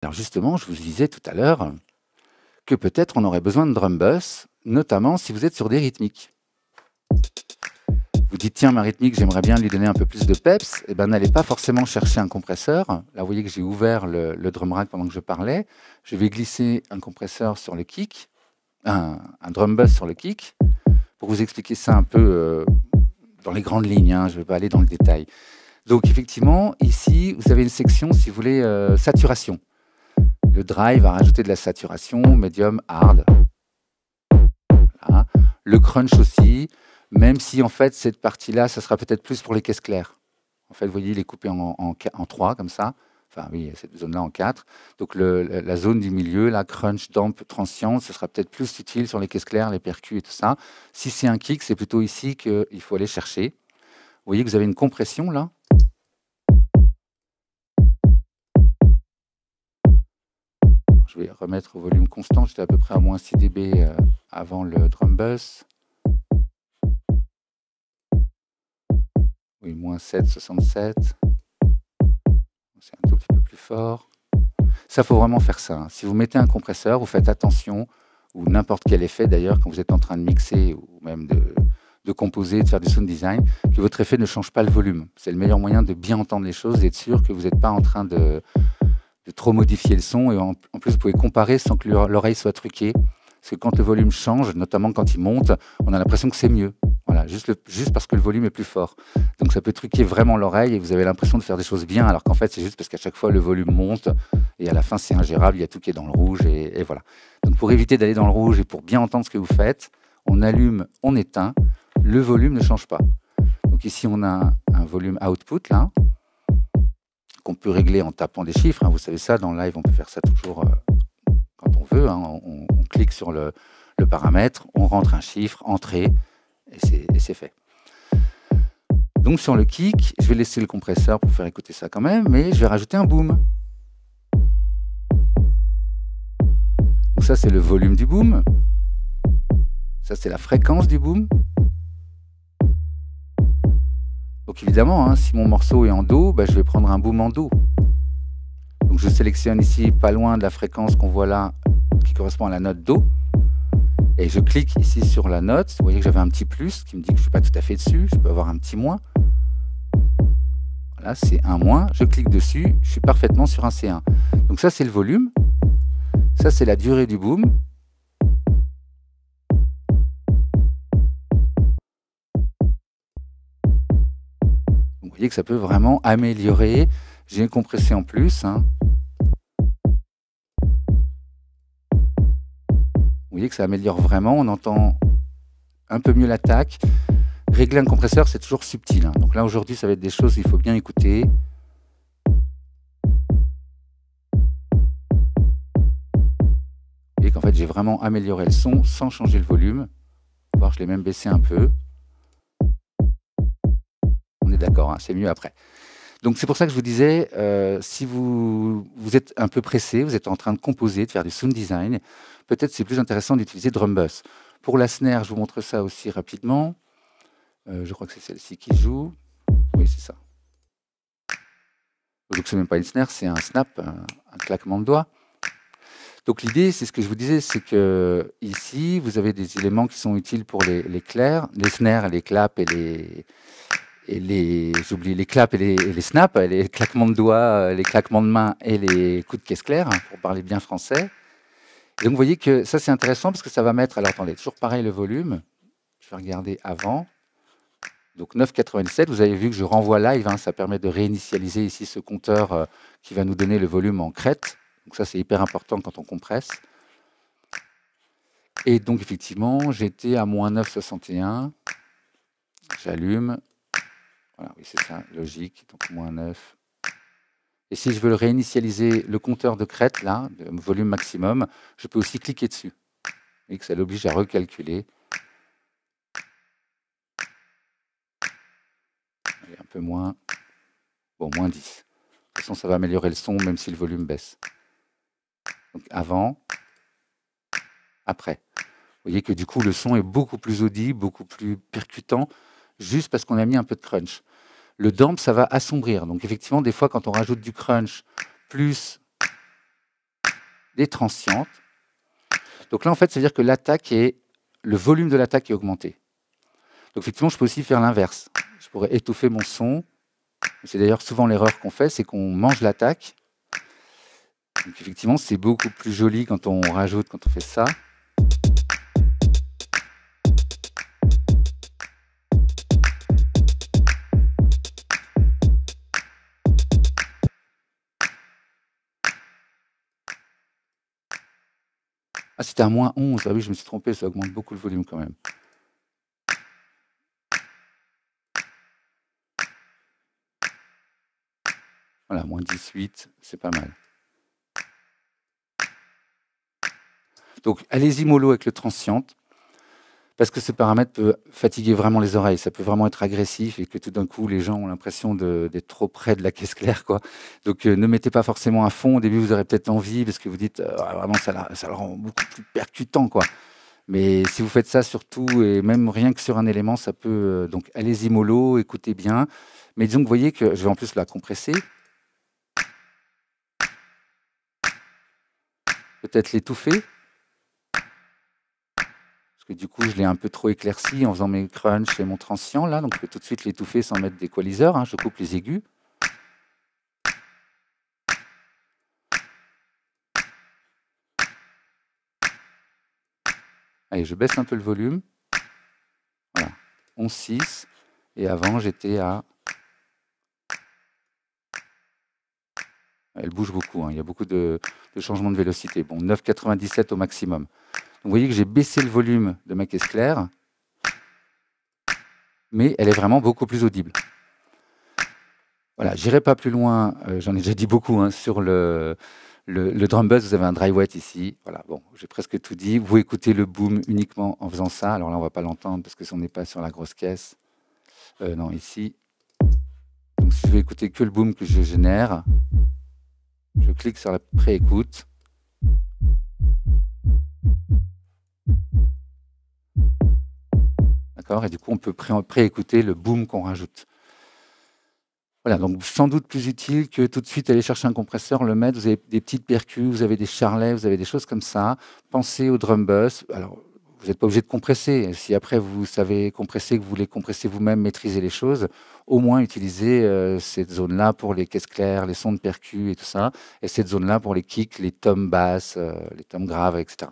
Alors justement, je vous disais tout à l'heure que peut-être on aurait besoin de drum bus, notamment si vous êtes sur des rythmiques. Vous dites, tiens, ma rythmique, j'aimerais bien lui donner un peu plus de peps. Eh ben, n'allez pas forcément chercher un compresseur. Là, vous voyez que j'ai ouvert le drum rack pendant que je parlais. Je vais glisser un compresseur sur le kick, un drum bus sur le kick, pour vous expliquer ça un peu dans les grandes lignes. Hein, je ne vais pas aller dans le détail. Donc, effectivement, ici, vous avez une section, si vous voulez, saturation. Le drive va rajouter de la saturation, medium, hard. Voilà. Le crunch aussi, même si en fait cette partie-là, ça sera peut-être plus pour les caisses claires. En fait, vous voyez, il est coupé en 3 comme ça. Enfin oui, cette zone-là en 4. Donc la zone du milieu, la crunch, damp, transient, ce sera peut-être plus utile sur les caisses claires, les percus et tout ça. Si c'est un kick, c'est plutôt ici qu'il faut aller chercher. Vous voyez que vous avez une compression là. Je vais remettre au volume constant, j'étais à peu près à moins 6 dB avant le drum bus. Oui, moins 7, 67. C'est un tout petit peu plus fort. Ça, faut vraiment faire ça. Si vous mettez un compresseur, vous faites attention, ou n'importe quel effet d'ailleurs, quand vous êtes en train de mixer ou même de composer, de faire du sound design, que votre effet ne change pas le volume. C'est le meilleur moyen de bien entendre les choses, d'être sûr que vous n'êtes pas en train de trop modifier le son. Et en plus, vous pouvez comparer sans que l'oreille soit truquée. Parce que quand le volume change, notamment quand il monte, on a l'impression que c'est mieux. Voilà, juste parce que le volume est plus fort. Donc ça peut truquer vraiment l'oreille et vous avez l'impression de faire des choses bien, alors qu'en fait c'est juste parce qu'à chaque fois le volume monte et à la fin c'est ingérable, il y a tout qui est dans le rouge et voilà. Donc pour éviter d'aller dans le rouge et pour bien entendre ce que vous faites, on allume, on éteint, le volume ne change pas. Donc ici on a un volume output là, qu'on peut régler en tapant des chiffres. Hein. Vous savez ça, dans le live on peut faire ça toujours quand on veut. Hein. On clique sur le paramètre, on rentre un chiffre, entrée, et c'est fait. Donc sur le kick, je vais laisser le compresseur pour faire écouter ça quand même, mais je vais rajouter un boom. Donc ça c'est le volume du boom. Ça c'est la fréquence du boom. Donc évidemment, hein, si mon morceau est en Do, bah, je vais prendre un boom en Do. Donc je sélectionne ici pas loin de la fréquence qu'on voit là, qui correspond à la note Do. Et je clique ici sur la note. Vous voyez que j'avais un petit plus qui me dit que je ne suis pas tout à fait dessus. Je peux avoir un petit moins. Voilà, c'est un moins. Je clique dessus. Je suis parfaitement sur un C1. Donc ça, c'est le volume. Ça, c'est la durée du boom. Vous voyez que ça peut vraiment améliorer. J'ai compressé en plus. Hein. Vous voyez que ça améliore vraiment. On entend un peu mieux l'attaque. Régler un compresseur, c'est toujours subtil. Hein. Donc là, aujourd'hui, ça va être des choses qu'il faut bien écouter. Vous voyez qu'en fait, j'ai vraiment amélioré le son sans changer le volume. Voir, je l'ai même baissé un peu. On est d'accord, hein, c'est mieux après. Donc c'est pour ça que je vous disais, si vous êtes un peu pressé, vous êtes en train de composer, de faire du sound design, peut-être c'est plus intéressant d'utiliser drum bus. Pour la snare, je vous montre ça aussi rapidement. Je crois que c'est celle-ci qui joue. Oui, c'est ça. Donc c'est même pas une snare, c'est un snap, un claquement de doigts. Donc l'idée, c'est ce que je vous disais, c'est que ici, vous avez des éléments qui sont utiles pour les clairs, les snares, les claps j'oublie les claps et les snaps, les claquements de doigts, les claquements de main et les coups de caisse claire, hein, pour parler bien français. Et donc vous voyez que ça c'est intéressant parce que ça va mettre, alors attendez, toujours pareil le volume, je vais regarder avant, donc 9,87, vous avez vu que je renvoie live, hein, ça permet de réinitialiser ici ce compteur qui va nous donner le volume en crête, donc ça c'est hyper important quand on compresse. Et donc effectivement, j'étais à moins 9,61, j'allume. Voilà, oui, c'est ça, logique, donc moins 9. Et si je veux le réinitialiser, le compteur de crête, là, de volume maximum, je peux aussi cliquer dessus. Et que ça l'oblige à recalculer. Allez, un peu moins. Bon, moins 10. De toute façon, ça va améliorer le son, même si le volume baisse. Donc avant, après. Vous voyez que du coup, le son est beaucoup plus audible, beaucoup plus percutant, juste parce qu'on a mis un peu de crunch. Le damp, ça va assombrir. Donc effectivement, des fois, quand on rajoute du crunch, plus les transientes. Donc là, en fait, ça veut dire que le volume de l'attaque est augmenté. Donc effectivement, je peux aussi faire l'inverse. Je pourrais étouffer mon son. C'est d'ailleurs souvent l'erreur qu'on fait, c'est qu'on mange l'attaque. Donc effectivement, c'est beaucoup plus joli quand on rajoute, quand on fait ça. Ah, c'était à -11. Ah oui, je me suis trompé, ça augmente beaucoup le volume quand même. Voilà, -18, c'est pas mal. Donc, allez-y mollo avec le transient, parce que ce paramètre peut fatiguer vraiment les oreilles. Ça peut vraiment être agressif et que tout d'un coup, les gens ont l'impression d'être trop près de la caisse claire, quoi. Donc, ne mettez pas forcément à fond. Au début, vous aurez peut-être envie, parce que vous dites, ah, vraiment, ça le rend beaucoup plus percutant, quoi. Mais si vous faites ça surtout, et même rien que sur un élément, ça peut... donc, allez-y mollo, écoutez bien. Mais disons que vous voyez que je vais en plus la compresser. Peut-être l'étouffer. Parce que du coup, je l'ai un peu trop éclairci en faisant mes crunchs et mon transient, là. Donc, je peux tout de suite l'étouffer sans mettre d'équaliseur. Hein. Je coupe les aigus. Allez, je baisse un peu le volume. Voilà, 11,6. Et avant, j'étais à... Elle bouge beaucoup, hein. Il y a beaucoup de changements de vélocité. Bon, 9,97 au maximum. Donc, vous voyez que j'ai baissé le volume de ma caisse claire, mais elle est vraiment beaucoup plus audible. Voilà, j'irai pas plus loin, j'en ai déjà dit beaucoup, hein, sur le drum bus. Vous avez un dry wet ici. Voilà, bon, j'ai presque tout dit. Vous écoutez le boom uniquement en faisant ça. Alors là, on va pas l'entendre parce que si on n'est pas sur la grosse caisse. Non, ici. Donc si je veux écouter que le boom que je génère, je clique sur la pré-écoute. D'accord? Et du coup, on peut pré-écouter le boom qu'on rajoute. Voilà, donc sans doute plus utile que tout de suite aller chercher un compresseur, le mettre. Vous avez des petites percus, vous avez des charlets, vous avez des choses comme ça. Pensez au drum bus. Alors, vous n'êtes pas obligé de compresser. Si après vous savez compresser, que vous voulez compresser vous-même, maîtriser les choses, au moins utilisez cette zone-là pour les caisses claires, les sons de percus et tout ça, et cette zone-là pour les kicks, les toms basses, les toms graves, etc.